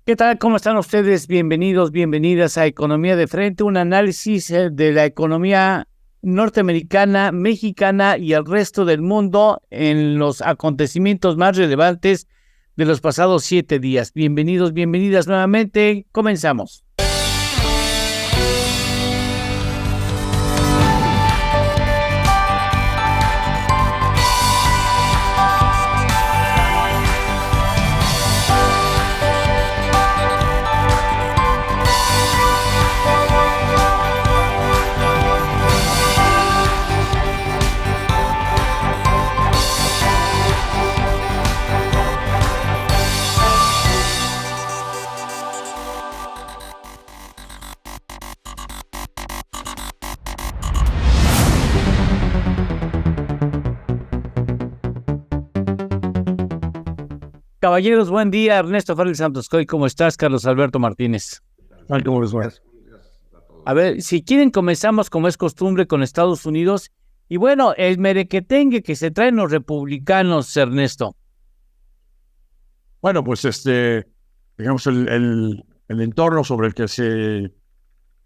¿Qué tal? ¿Cómo están ustedes? Bienvenidos, bienvenidas a Economía de Frente, un análisis de la economía norteamericana, mexicana y el resto del mundo en los acontecimientos más relevantes de los pasados 7 días. Bienvenidos, bienvenidas nuevamente. Comenzamos. Caballeros, buen día. Ernesto Félix Santoscoy, ¿cómo estás? Carlos Alberto Martínez. ¿Cómo les va? A ver, si quieren comenzamos como es costumbre con Estados Unidos. Y bueno, el merequetengue que se traen los republicanos, Ernesto. Bueno, pues digamos, el entorno sobre el que se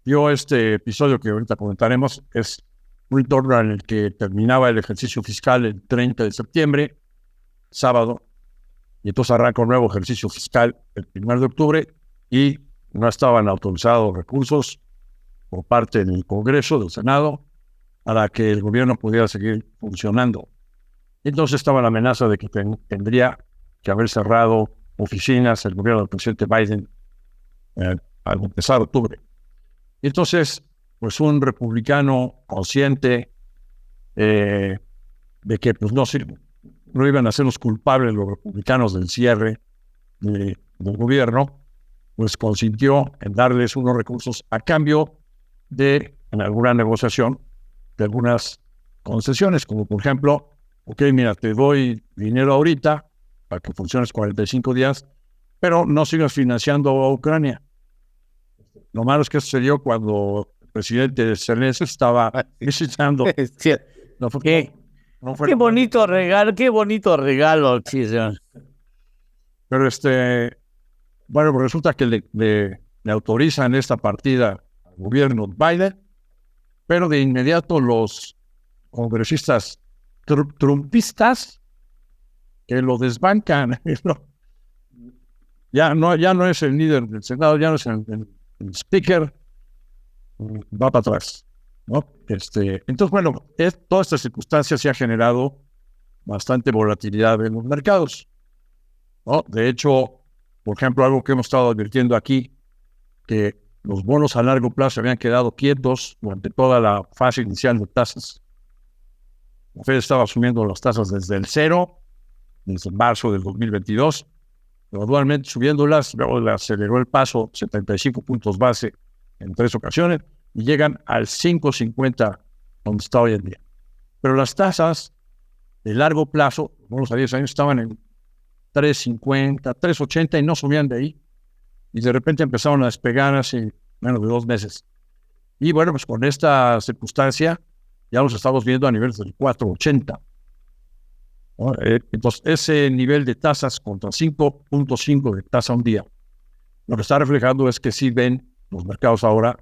dio este episodio que ahorita comentaremos es un entorno en el que terminaba el ejercicio fiscal el 30 de septiembre, sábado, y entonces arranca un nuevo ejercicio fiscal el 1 de octubre y no estaban autorizados recursos por parte del Congreso, del Senado, para que el gobierno pudiera seguir funcionando. Entonces estaba la amenaza de que tendría que haber cerrado oficinas el gobierno del presidente Biden al empezar octubre. Entonces, pues un republicano consciente de que pues no iban a ser los culpables los republicanos del cierre del gobierno, pues consintió en darles unos recursos a cambio de, en alguna negociación, de algunas concesiones, como por ejemplo, ok, mira, te doy dinero ahorita para que funciones 45 días, pero no sigas financiando a Ucrania. Lo malo es que eso se dio cuando el presidente Zelensky estaba visitando. No fue, qué bonito regalo, sí, señor. Pero bueno, pues resulta que le autorizan esta partida al gobierno Biden, pero de inmediato los congresistas trumpistas que lo desbancan, ya no es el líder del Senado, ya no es el speaker, va para atrás, ¿no? Entonces, bueno, toda esta circunstancia se ha generado bastante volatilidad en los mercados, ¿no? De hecho, por ejemplo, algo que hemos estado advirtiendo aquí, que los bonos a largo plazo habían quedado quietos durante toda la fase inicial de tasas. La Fed estaba asumiendo las tasas desde el cero, desde marzo del 2022, gradualmente subiéndolas, luego le aceleró el paso 75 puntos base en 3 ocasiones y llegan al 5.50 donde está hoy en día. Pero las tasas de largo plazo, los bonos a 10 años estaban en 3.50, 3.80 y no subían de ahí. Y de repente empezaron a despegar hace menos de 2 meses. Y bueno, pues con esta circunstancia ya los estamos viendo a niveles del 4.80. ¿No? Entonces, ese nivel de tasas contra 5.5 de tasa un día, lo que está reflejando es que sí ven los mercados ahora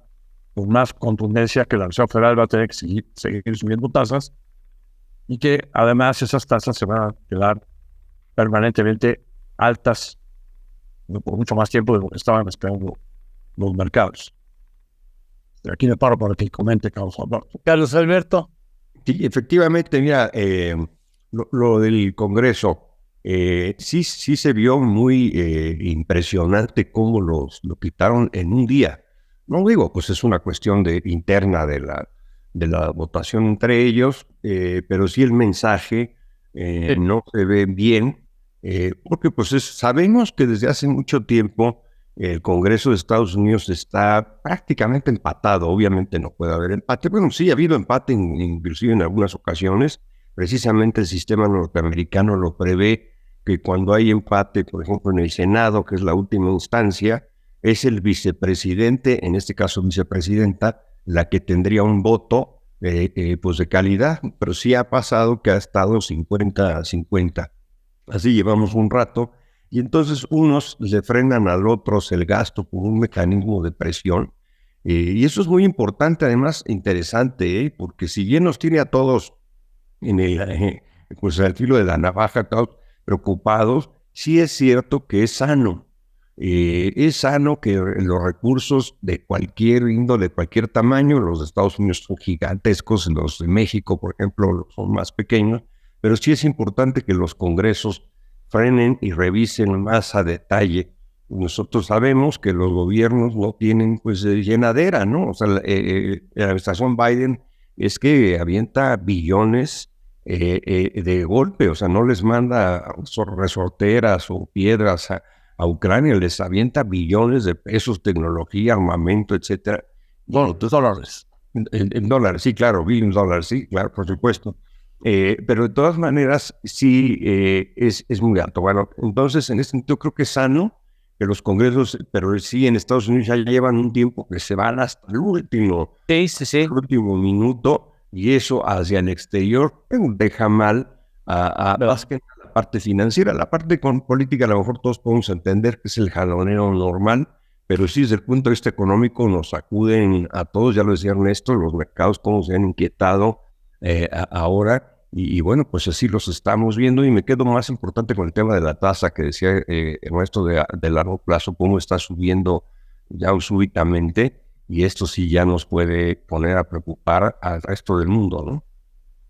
con más contundencia que la Reserva Federal va a tener que seguir subiendo tasas y que además esas tasas se van a quedar permanentemente altas por mucho más tiempo de lo que estaban esperando los mercados. Aquí me paro para que comente Carlos Alberto. Carlos Alberto. Sí, efectivamente, mira, lo del Congreso, sí se vio muy impresionante cómo lo quitaron en un día. No digo, pues es una cuestión interna de la votación entre ellos, pero sí el mensaje no se ve bien, porque pues sabemos que desde hace mucho tiempo el Congreso de Estados Unidos está prácticamente empatado. Obviamente no puede haber empate. Bueno, sí ha habido empate inclusive en algunas ocasiones. Precisamente el sistema norteamericano lo prevé, que cuando hay empate, por ejemplo en el Senado, que es la última instancia, es el vicepresidente, en este caso vicepresidenta, la que tendría un voto pues de calidad, pero sí ha pasado que ha estado 50-50. Así llevamos un rato y entonces unos le frenan al otros el gasto por un mecanismo de presión. Y eso es muy importante, además interesante, porque si bien nos tiene a todos en pues al filo de la navaja, todos preocupados, sí es cierto que es sano. Es sano que los recursos de cualquier índole, de cualquier tamaño, los de Estados Unidos son gigantescos, los de México, por ejemplo, son más pequeños, pero sí es importante que los congresos frenen y revisen más a detalle. Nosotros sabemos que los gobiernos no tienen pues llenadera, ¿no? O sea, la administración Biden es que avienta billones de golpe, o sea, no les manda resorteras o piedras a Ucrania, les avienta billones de pesos, tecnología, armamento, etcétera. Dólares. En dólares, sí, claro, billions de dólares, sí, claro, por supuesto. Pero de todas maneras, sí es muy alto. Bueno, entonces, en este sentido, creo que es sano que los congresos, pero sí en Estados Unidos ya llevan un tiempo que se van hasta el último, el último minuto, y eso hacia el exterior deja mal más que la parte financiera. La parte política, a lo mejor todos podemos entender que es el jaloneo normal, pero sí desde el punto de vista económico nos sacuden a todos, ya lo decía Ernesto, los mercados cómo se han inquietado ahora. Y bueno, pues así los estamos viendo, y me quedo más importante con el tema de la tasa que decía Ernesto de largo plazo, cómo está subiendo ya súbitamente, y esto sí ya nos puede poner a preocupar al resto del mundo, ¿no?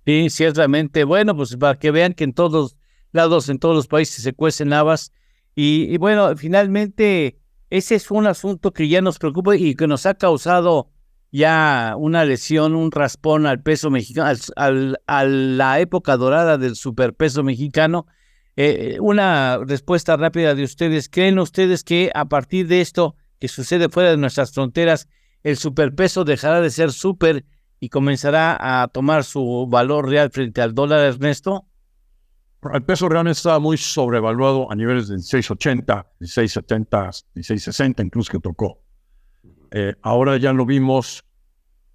Sí, ciertamente. Bueno, pues para que vean que en todos lados, en todos los países se cuecen habas, y bueno, finalmente ese es un asunto que ya nos preocupa y que nos ha causado ya una lesión, un raspón al peso mexicano, a la época dorada del superpeso mexicano. Una respuesta rápida de ustedes. ¿Creen ustedes que a partir de esto que sucede fuera de nuestras fronteras, el superpeso dejará de ser super y comenzará a tomar su valor real frente al dólar, Ernesto? El peso realmente estaba muy sobrevaluado a niveles de 6.80, 6.70, 6.60 incluso que tocó. Ahora ya lo vimos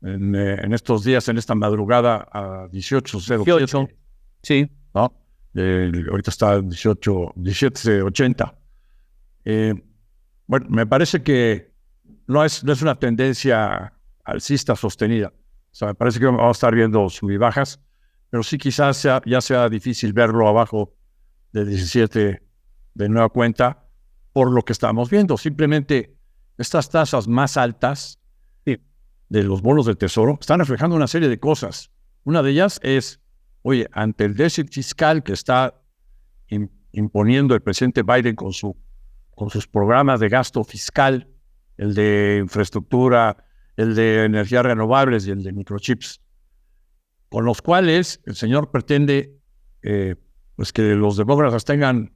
en estos días, en esta madrugada a 18.07. Sí. ¿No? Ahorita está 17.80. Bueno, me parece que no es una tendencia alcista sostenida. O sea, me parece que vamos a estar viendo sub y bajas, pero sí quizás ya sea difícil verlo abajo de 17 de nueva cuenta por lo que estamos viendo. Simplemente estas tasas más altas de los bonos del Tesoro están reflejando una serie de cosas. Una de ellas es, oye, ante el déficit fiscal que está imponiendo el presidente Biden con sus programas de gasto fiscal, el de infraestructura, el de energías renovables y el de microchips, con los cuales el señor pretende pues que los demócratas tengan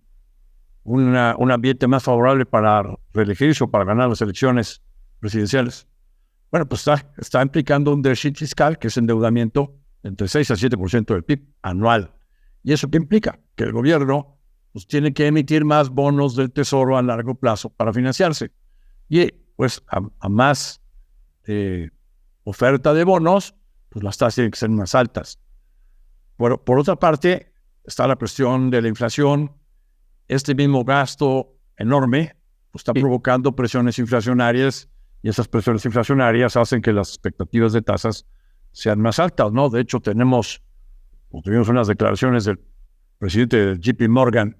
un ambiente más favorable para reelegirse o para ganar las elecciones presidenciales. Bueno, pues está implicando un déficit fiscal, que es endeudamiento entre 6 a 7% del PIB anual. ¿Y eso qué implica? Que el gobierno pues, tiene que emitir más bonos del Tesoro a largo plazo para financiarse. Y pues a más oferta de bonos, pues las tasas tienen que ser más altas. Bueno, por otra parte, está la presión de la inflación. Este mismo gasto enorme pues, está provocando presiones inflacionarias, y esas presiones inflacionarias hacen que las expectativas de tasas sean más altas, ¿no? De hecho, tuvimos unas declaraciones del presidente de JP Morgan,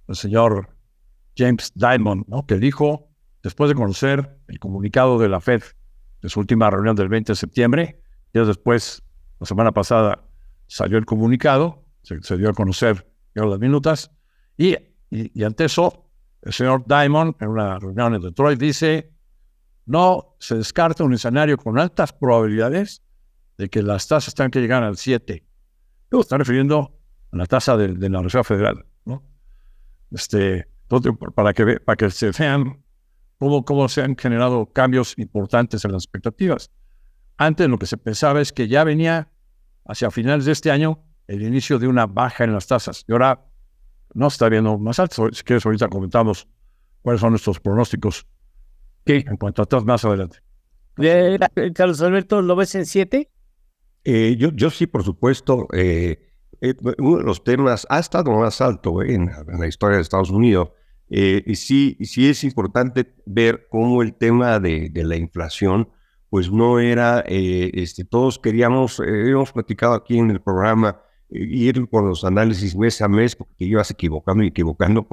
el señor James Dimon, ¿no? Que dijo, después de conocer el comunicado de la Fed de su última reunión del 20 de septiembre, días después, la semana pasada, salió el comunicado, se dio a conocer las minutas, y ante eso, el señor Dimon, en una reunión en Detroit, dice, no se descarta un escenario con altas probabilidades de que las tasas tengan que llegar al 7. Luego está refiriendo a la tasa de la Reserva Federal, ¿no? Entonces, para que se vean cómo se han generado cambios importantes en las expectativas. Antes lo que se pensaba es que ya venía hacia finales de este año el inicio de una baja en las tasas. Y ahora no se está viendo más alto. Si quieres, ahorita comentamos cuáles son nuestros pronósticos en cuanto a tasas más adelante. Carlos Alberto, ¿lo ves en 7? Yo sí, por supuesto. uno de los temas ha estado más alto en la historia de Estados Unidos. Y sí es importante ver cómo el tema de la inflación, pues no era, todos queríamos, hemos platicado aquí en el programa, ir con los análisis mes a mes, porque ibas equivocando,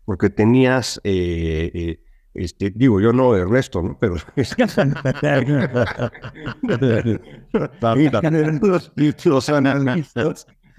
porque tenías, digo, yo no, Ernesto, ¿no? Pero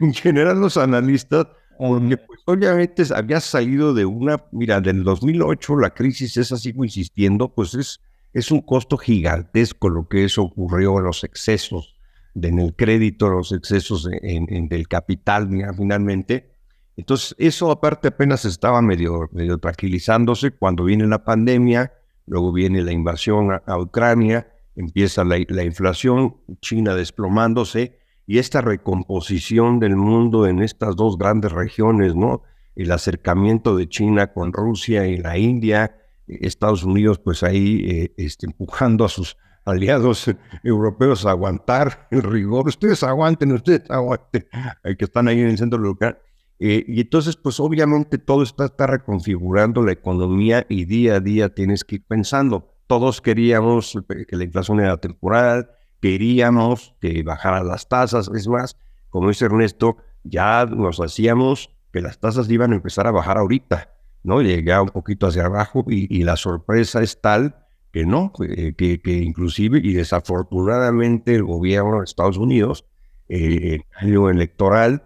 en general los analistas, porque pues, obviamente había salido de mira, del 2008 la crisis esa, sigo insistiendo, pues es un costo gigantesco lo que eso ocurrió en los excesos en el crédito, los excesos del capital, mira, finalmente. Entonces, eso aparte apenas estaba medio tranquilizándose cuando viene la pandemia, luego viene la invasión a Ucrania, empieza la inflación, China desplomándose, y esta recomposición del mundo en estas dos grandes regiones, ¿no? El acercamiento de China con Rusia y la India, Estados Unidos pues ahí empujando a sus aliados europeos a aguantar el rigor. Ustedes aguanten, que están ahí en el centro local. Y entonces, pues obviamente todo está reconfigurando la economía y día a día tienes que ir pensando. Todos queríamos que la inflación era temporal, queríamos que bajaran las tasas. Es más, como dice Ernesto, ya nos hacíamos que las tasas iban a empezar a bajar ahorita, ¿no? Llega un poquito hacia abajo y la sorpresa es tal que no, que inclusive y desafortunadamente el gobierno de Estados Unidos, en el año electoral,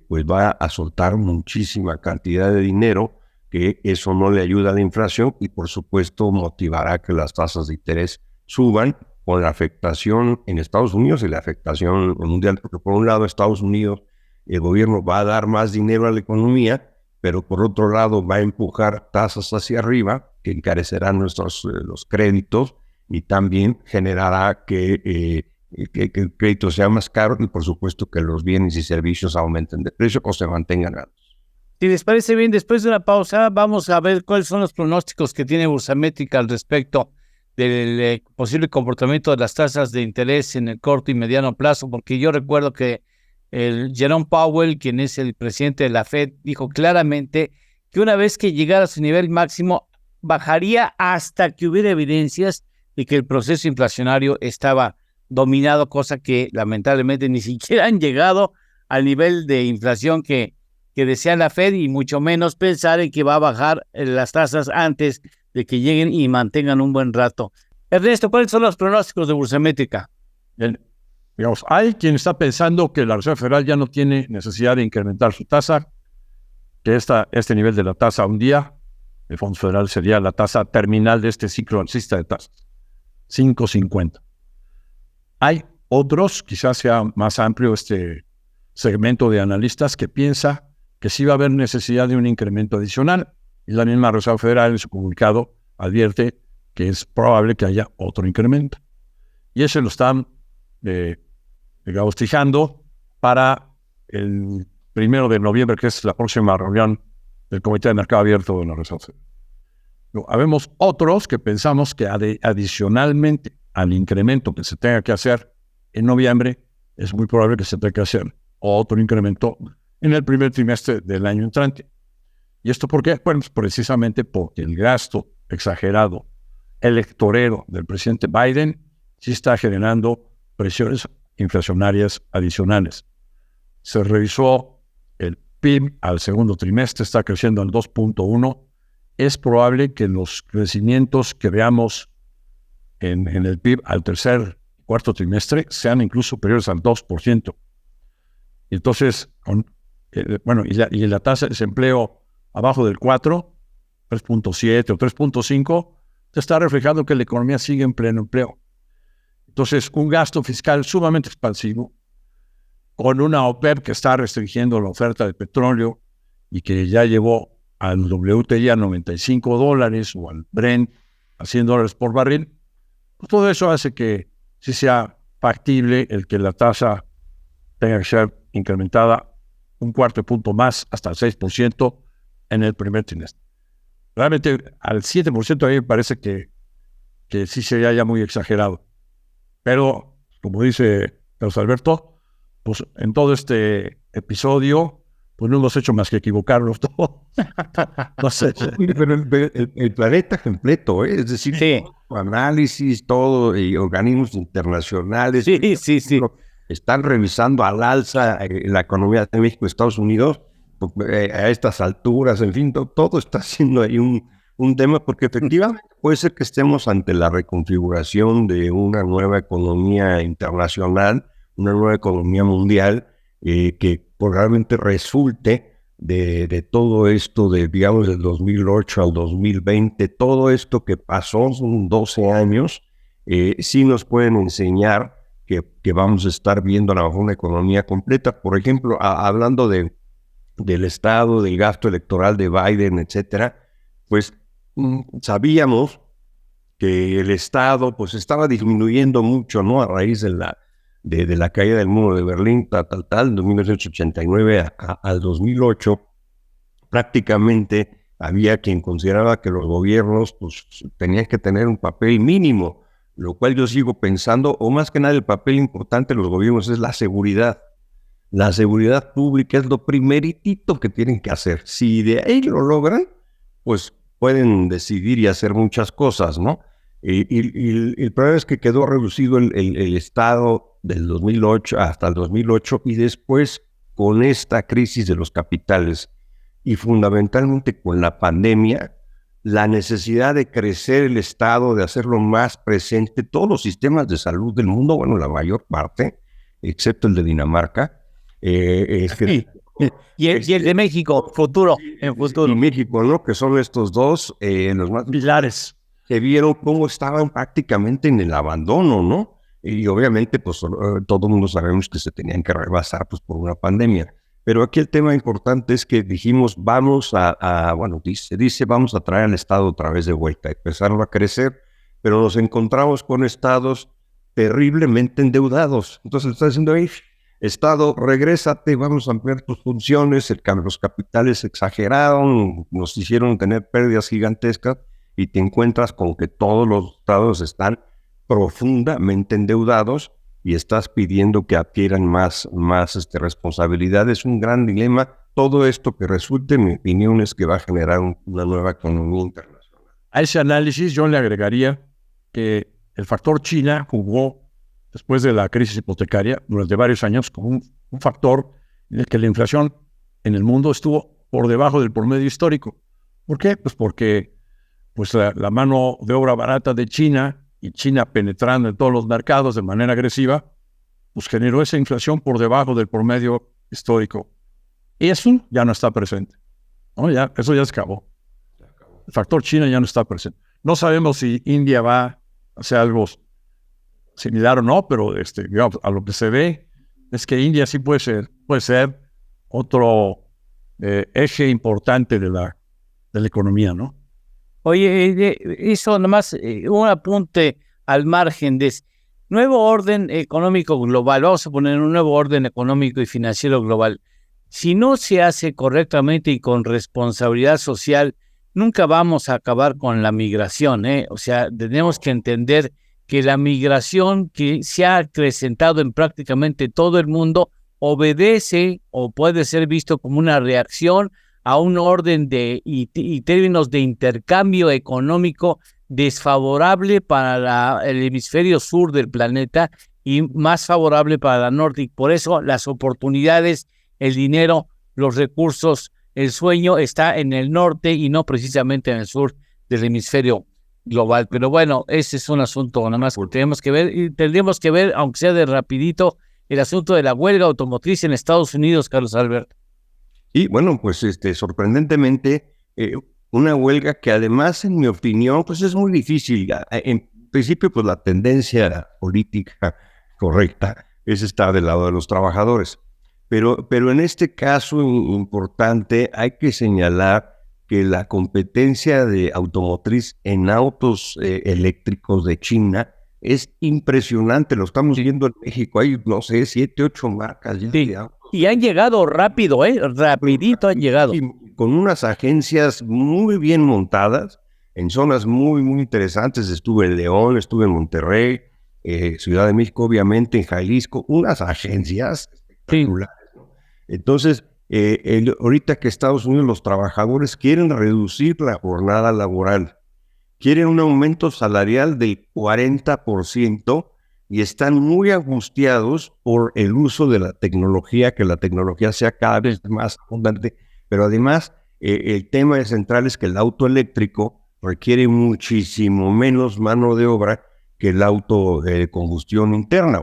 pues va a soltar muchísima cantidad de dinero, que eso no le ayuda a la inflación y por supuesto motivará que las tasas de interés suban, con la afectación en Estados Unidos y la afectación mundial, porque por un lado Estados Unidos, el gobierno va a dar más dinero a la economía, pero por otro lado va a empujar tasas hacia arriba, que encarecerán los créditos y también generará que el crédito sea más caro y por supuesto que los bienes y servicios aumenten de precio o se mantengan altos. Si les parece bien, después de una pausa vamos a ver cuáles son los pronósticos que tiene Bursamétrica al respecto del posible comportamiento de las tasas de interés en el corto y mediano plazo, porque yo recuerdo que el Jerome Powell, quien es el presidente de la Fed, dijo claramente que una vez que llegara a su nivel máximo, bajaría hasta que hubiera evidencias de que el proceso inflacionario estaba dominado, cosa que lamentablemente ni siquiera han llegado al nivel de inflación que desea la Fed y mucho menos pensar en que va a bajar las tasas antes de que lleguen y mantengan un buen rato. Ernesto, ¿cuáles son los pronósticos de Bursamétrica? Bien. Digamos, hay quien está pensando que la Reserva Federal ya no tiene necesidad de incrementar su tasa, que este nivel de la tasa un día, el Fondo Federal sería la tasa terminal de este ciclo alcista de tasas, 5.50. Hay otros, quizás sea más amplio este segmento de analistas, que piensa que sí va a haber necesidad de un incremento adicional. Y la misma Reserva Federal en su comunicado advierte que es probable que haya otro incremento. Y ese lo están, digamos, fijando para el 1 de noviembre, que es la próxima reunión del Comité de Mercado Abierto de la Reserva Federal. Habemos otros que pensamos que adicionalmente al incremento que se tenga que hacer en noviembre, es muy probable que se tenga que hacer otro incremento en el primer trimestre del año entrante. ¿Y esto por qué? Bueno, precisamente porque el gasto exagerado electorero del presidente Biden sí está generando presiones inflacionarias adicionales. Se revisó el PIB al segundo trimestre, está creciendo al 2.1. Es probable que los crecimientos que veamos en el PIB al cuarto trimestre sean incluso superiores al 2%. Entonces, y la tasa de desempleo abajo del 4, 3.7 o 3.5, se está reflejando que la economía sigue en pleno empleo. Entonces, un gasto fiscal sumamente expansivo, con una OPEP que está restringiendo la oferta de petróleo y que ya llevó al WTI a $95 o al Brent a $100 por barril, pues todo eso hace que sí sea factible el que la tasa tenga que ser incrementada un cuarto de punto más, hasta el 6% en el primer trimestre. Realmente al 7% a mí me parece que sí sería ya muy exagerado. Pero, como dice Carlos Alberto, pues en todo este episodio, pues no hemos hecho más que equivocarnos todos. No sé. Pero el planeta completo, es decir, Sí. análisis, todo, y organismos internacionales Sí. están revisando al alza la economía de México y Estados Unidos a estas alturas, en fin, todo está siendo ahí un tema, porque efectivamente puede ser que estemos ante la reconfiguración de una nueva economía internacional, una nueva economía mundial, que probablemente resulte de todo esto, digamos, del 2008 al 2020, todo esto que pasó, son 12 años, sí nos pueden enseñar que vamos a estar viendo a lo mejor una economía completa. Por ejemplo, hablando del Estado, del gasto electoral de Biden, etcétera, pues sabíamos que el Estado pues estaba disminuyendo mucho, ¿no? A raíz de la caída del muro de Berlín, de 1989 al 2008, prácticamente había quien consideraba que los gobiernos pues tenían que tener un papel mínimo, lo cual yo sigo pensando, o más que nada el papel importante de los gobiernos es la seguridad. La seguridad pública es lo primeritito que tienen que hacer. Si de ahí lo logran, pues pueden decidir y hacer muchas cosas, ¿no? Y el problema es que quedó reducido el Estado del 2008 hasta el 2008 y después con esta crisis de los capitales y fundamentalmente con la pandemia, la necesidad de crecer el Estado, de hacerlo más presente, todos los sistemas de salud del mundo, bueno, la mayor parte, excepto el de Dinamarca, Sí. Y el de México, futuro, en futuro. y México, ¿no? Que son estos dos, los más Pilares. que vieron cómo estaban prácticamente en el abandono, ¿no? Y obviamente, pues todo el mundo sabemos que se tenían que rebasar pues, por una pandemia. Pero aquí el tema importante es que dijimos, vamos bueno, dice, vamos a traer al Estado otra vez de vuelta, empezaron a crecer, pero nos encontramos con estados terriblemente endeudados. Entonces está diciendo, Estado, regrésate, vamos a ampliar tus funciones, los capitales exageraron, nos hicieron tener pérdidas gigantescas y te encuentras con que todos los estados están profundamente endeudados y estás pidiendo que adquieran más responsabilidad. Es un gran dilema. Todo esto que resulte, en mi opinión, es que va a generar una nueva economía internacional. A ese análisis yo le agregaría que el factor China jugó después de la crisis hipotecaria durante varios años como un factor en el que la inflación en el mundo estuvo por debajo del promedio histórico. ¿Por qué? Pues porque la mano de obra barata de China y China penetrando en todos los mercados de manera agresiva, pues generó esa inflación por debajo del promedio histórico. Y eso ya no está presente, ¿no? Eso ya se acabó. El factor China ya no está presente. No sabemos si India va a hacer algo similar o no, pero digamos, a lo que se ve es que India sí puede ser otro eje importante de la economía, ¿no? Oye, eso nomás un apunte al margen de nuevo orden económico global. Vamos a poner un nuevo orden económico y financiero global. Si no se hace correctamente y con responsabilidad social, nunca vamos a acabar con la migración, ¿eh? O sea, tenemos que entender que la migración que se ha acrecentado en prácticamente todo el mundo obedece o puede ser visto como una reacción a un orden y términos de intercambio económico desfavorable para el hemisferio sur del planeta y más favorable para la norte. Y por eso las oportunidades, el dinero, los recursos, el sueño está en el norte y no precisamente en el sur del hemisferio global. Pero bueno, ese es un asunto nada más que tenemos que ver, y tendríamos que ver, aunque sea de rapidito, el asunto de la huelga automotriz en Estados Unidos, Carlos Alberto. Y bueno, pues sorprendentemente, una huelga que además, en mi opinión, pues es muy difícil. En principio, pues la tendencia política correcta es estar del lado de los trabajadores. Pero en este caso importante hay que señalar que la competencia de automotriz en autos eléctricos de China es impresionante. Lo estamos viendo en México. Hay, no sé, 7, 8 marcas ya de autos. Y han llegado rápido, rapidito han llegado. Y con unas agencias muy bien montadas, en zonas muy, muy interesantes. Estuve en León, estuve en Monterrey, Ciudad de México, obviamente, en Jalisco. Unas agencias particulares, ¿no? Entonces, ahorita que Estados Unidos, los trabajadores quieren reducir la jornada laboral, quieren un aumento salarial del 40% y están muy angustiados por el uso de la tecnología, que la tecnología sea cada vez más abundante, pero además el tema central es que el auto eléctrico requiere muchísimo menos mano de obra que el auto de combustión interna.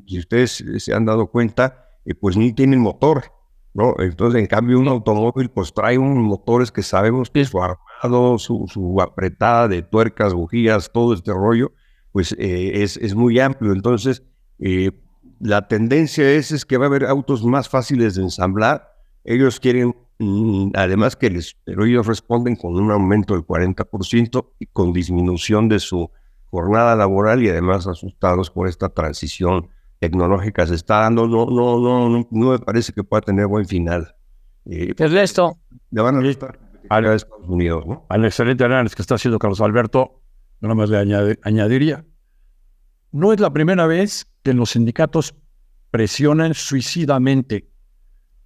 Si ustedes se han dado cuenta, pues ni tienen motor, ¿no? Entonces, en cambio, un automóvil pues trae unos motores que sabemos que su armado, su apretada de tuercas, bujías, todo este rollo, pues es muy amplio. Entonces, la tendencia es que va a haber autos más fáciles de ensamblar. Ellos quieren, además pero ellos responden con un aumento del 40% y con disminución de su jornada laboral, y además asustados por esta transición tecnológica se está dando. No me parece que pueda tener buen final. Ernesto. Le van a estar a Estados Unidos, ¿no? Al excelente análisis que está haciendo Carlos Alberto, nada más le añadiría, no es la primera vez que los sindicatos presionan suicidamente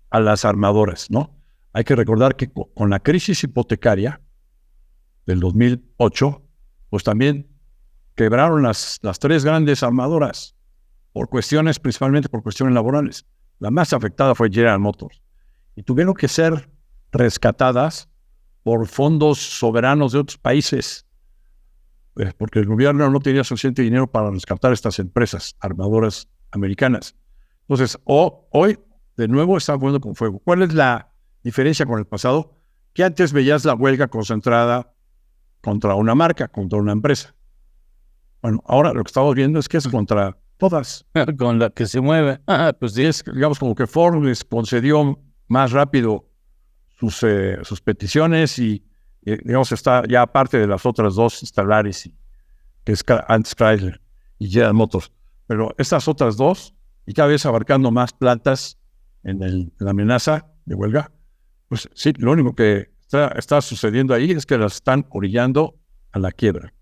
a las armadoras, ¿no? Hay que recordar que con la crisis hipotecaria del 2008, pues también quebraron las tres grandes armadoras, principalmente por cuestiones laborales. La más afectada fue General Motors, y tuvieron que ser rescatadas por fondos soberanos de otros países, porque el gobierno no tenía suficiente dinero para rescatar estas empresas armadoras americanas. Entonces, hoy, de nuevo, están jugando con fuego. ¿Cuál es la diferencia con el pasado? Que antes veías la huelga concentrada contra una marca, contra una empresa. Bueno, ahora lo que estamos viendo es que es contra todas. Con la que se mueve. Pues sí, es, digamos, como que Ford les concedió más rápido sus peticiones y, digamos, está ya aparte de las otras dos estelares, que es antes Chrysler y General Motors. Pero estas otras dos, y cada vez abarcando más plantas en la amenaza de huelga, pues sí, lo único que está sucediendo ahí es que las están orillando a la quiebra.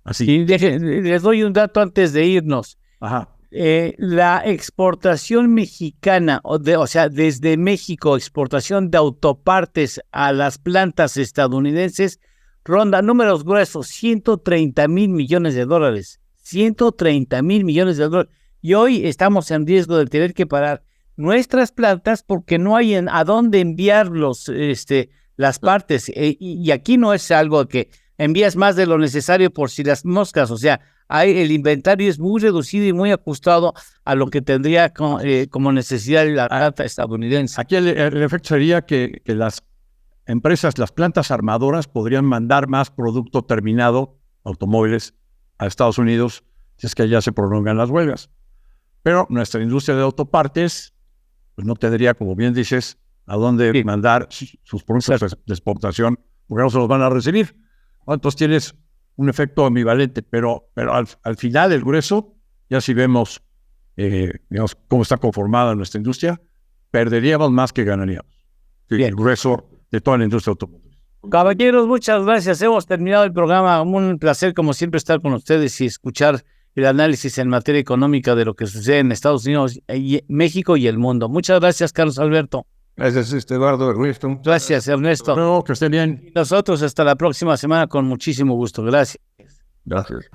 Así. Y les doy un dato antes de irnos. Ajá. La exportación mexicana, o sea, desde México, exportación de autopartes a las plantas estadounidenses, ronda números gruesos, $130 mil millones. 130 mil millones de dólares. Y hoy estamos en riesgo de tener que parar nuestras plantas porque no hay a dónde enviar las partes. Y aquí no es algo que envías más de lo necesario por si las moscas, o sea, el inventario es muy reducido y muy ajustado a lo que tendría como necesidad la planta estadounidense. Aquí el efecto sería que las empresas, las plantas armadoras podrían mandar más producto terminado, automóviles, a Estados Unidos, si es que allá se prolongan las huelgas. Pero nuestra industria de autopartes, pues no tendría, como bien dices, a dónde mandar sus productos de exportación, porque no se los van a recibir. Entonces tienes un efecto ambivalente, pero al final, el grueso, ya si vemos, digamos, cómo está conformada nuestra industria, perderíamos más que ganaríamos. Sí, el grueso de toda la industria automotriz. Caballeros, muchas gracias. Hemos terminado el programa. Un placer, como siempre, estar con ustedes y escuchar el análisis en materia económica de lo que sucede en Estados Unidos, México y el mundo. Muchas gracias, Carlos Alberto. Gracias, Eduardo, Ernesto. Gracias, Ernesto. No, que estén bien. Y nosotros hasta la próxima semana con muchísimo gusto. Gracias. Gracias.